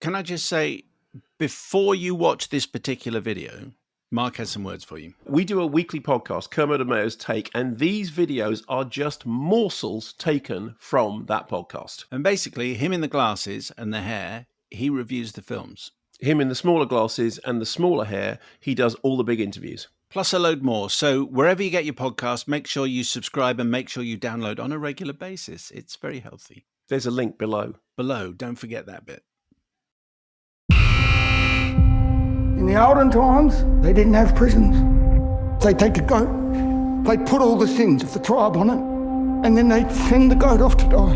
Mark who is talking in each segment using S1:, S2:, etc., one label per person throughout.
S1: can I just say, before you watch this particular video, Mark has some words for you.
S2: We do a weekly podcast, Kermode and Mayo's Take, and these videos are just morsels taken from that podcast.
S1: And basically, him in the glasses and the hair, he reviews the films.
S2: Him in the smaller glasses and the smaller hair, he does all the big interviews.
S1: Plus a load more. So wherever you get your podcast, make sure you subscribe and make sure you download on a regular basis. It's very healthy.
S2: There's a link below.
S1: Don't forget that bit.
S3: In the olden times, they didn't have prisons. They'd take a goat, they'd put all the sins of the tribe on it, and then they'd send the goat off to die.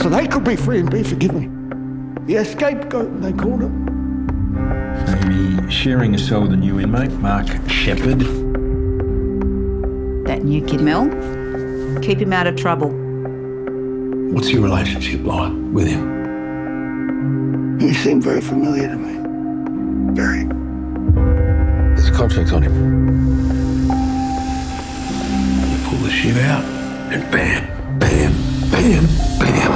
S3: So they could be free and be forgiven. The scapegoat, they called it.
S4: Maybe sharing a cell with a new inmate, Mark Shepherd.
S5: That new kid, Mel, keep him out of trouble.
S4: What's your relationship like with him?
S3: He seemed very familiar to me. Very.
S4: There's a contract on him. You pull the shit out, and bam, bam, bam, bam.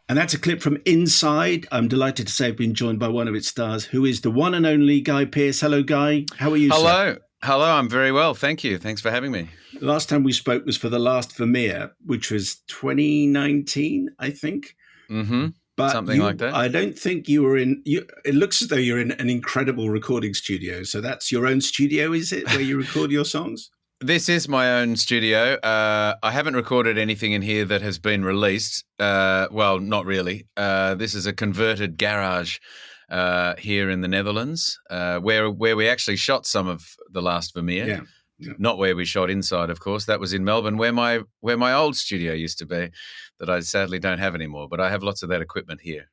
S1: And that's a clip from Inside. I'm delighted to say I've been joined by one of its stars, who is the one and only Guy Pearce. Hello, Guy. How are you,
S6: Hello.
S1: sir?
S6: Hello, I'm very well. Thank you. Thanks for having me.
S1: Last time we spoke was for the last Vermeer, which was 2019, I think.
S6: Mm-hmm.
S1: But
S6: something like that.
S1: I don't think you were in. It looks as though you're in an incredible recording studio. So that's your own studio, is it, where you record your songs?
S6: This is my own studio. I haven't recorded anything in here that has been released. Well, not really. This is a converted garage here in the Netherlands, where we actually shot some of the last Vermeer.
S1: Yeah.
S6: Not where we shot Inside, of course. That was in Melbourne, where my old studio used to be, that I sadly don't have anymore. But I have lots of that equipment here.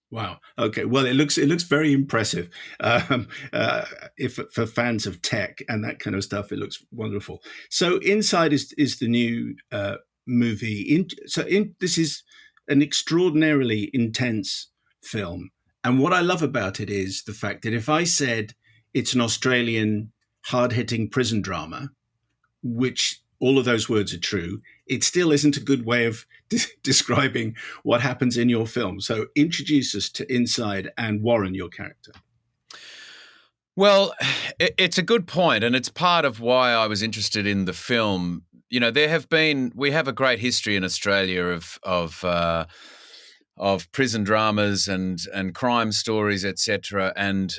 S1: Wow. Okay. Well, it looks very impressive. If for fans of tech and that kind of stuff, it looks wonderful. So, Inside is the new movie. This is an extraordinarily intense film, and what I love about it is the fact that if I said it's an Australian hard-hitting prison drama, which all of those words are true, it still isn't a good way of describing what happens in your film. So introduce us to Inside and Warren, your character.
S6: Well, it's a good point, and it's part of why I was interested in the film. You know, we have a great history in Australia of prison dramas and crime stories, etc. And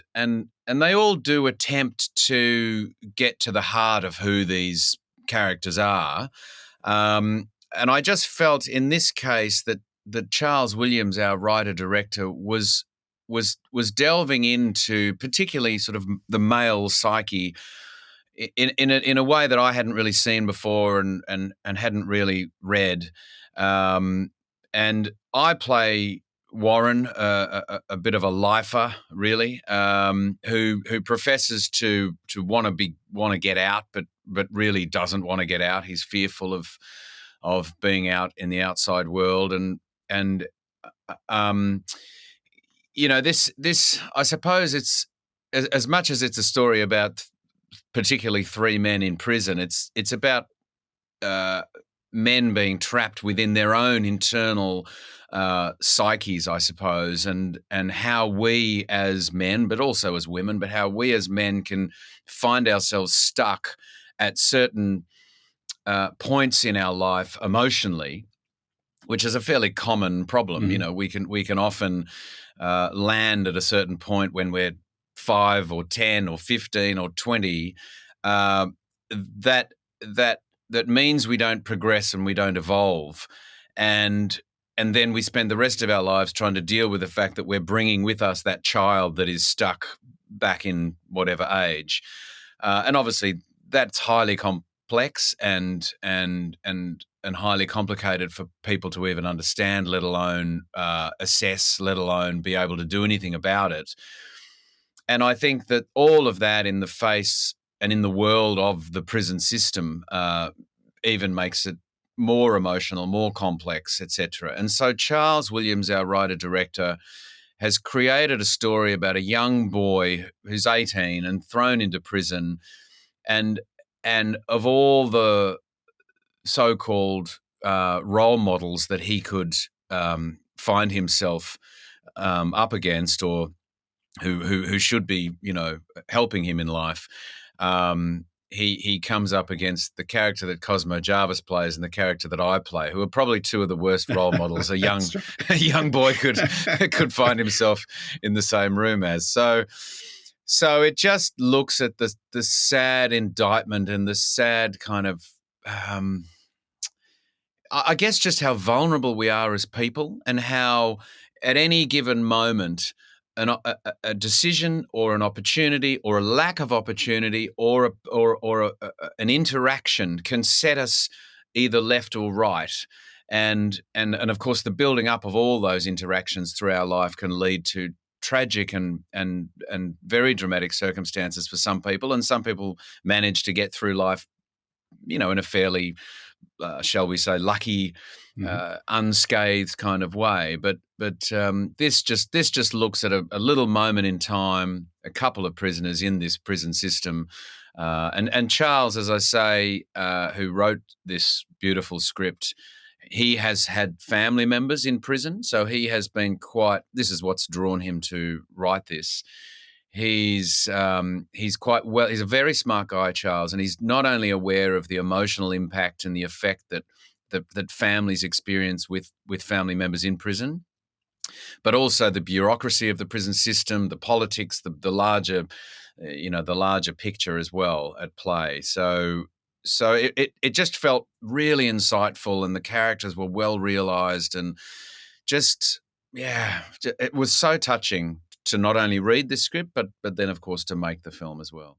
S6: they all do attempt to get to the heart of who these characters are. And I just felt in this case that Charles Williams, our writer-director, was delving into particularly sort of the male psyche in a way that I hadn't really seen before and hadn't really read. And I play Warren, a bit of a lifer, really, who professes to want to get out, but really doesn't want to get out. He's fearful of being out in the outside world, and you know, this I suppose it's as much as it's a story about particularly three men in prison. It's about men being trapped within their own internal psyches, I suppose, and how we as men, but also as women, but how we as men can find ourselves stuck at certain points in our life emotionally, which is a fairly common problem. Mm-hmm. You know, we can often land at a certain point when we're 5 or 10 or 15 or 20. That means we don't progress and we don't evolve, and then we spend the rest of our lives trying to deal with the fact that we're bringing with us that child that is stuck back in whatever age, and obviously that's highly complex and highly complicated for people to even understand, let alone assess, let alone be able to do anything about it. And I think that all of that in the face and in the world of the prison system even makes it more emotional, more complex, etc. And so Charles Williams, our writer-director, has created a story about a young boy who's 18 and thrown into prison, and of all the so-called role models that he could find himself up against, or who should be, helping him in life. He comes up against the character that Cosmo Jarvis plays and the character that I play, who are probably two of the worst role models a young boy could find himself in the same room as. So it just looks at the sad indictment and the sad kind of, I guess, just how vulnerable we are as people, and how at any given moment a decision or an opportunity or a lack of opportunity or an interaction can set us either left or right. And of course, the building up of all those interactions through our life can lead to tragic and very dramatic circumstances for some people, and some people manage to get through life, in a fairly, shall we say, lucky, unscathed kind of way. But this just looks at a little moment in time, a couple of prisoners in this prison system, and Charles, as I say, who wrote this beautiful script. He has had family members in prison, so he has been this is what's drawn him to write this. He's quite well. He's a very smart guy, Charles, and he's not only aware of the emotional impact and the effect that families experience with family members in prison, but also the bureaucracy of the prison system, the politics, the larger, the larger picture as well at play. So it just felt really insightful, and the characters were well realized, and just, it was so touching to not only read this script, but then, of course, to make the film as well.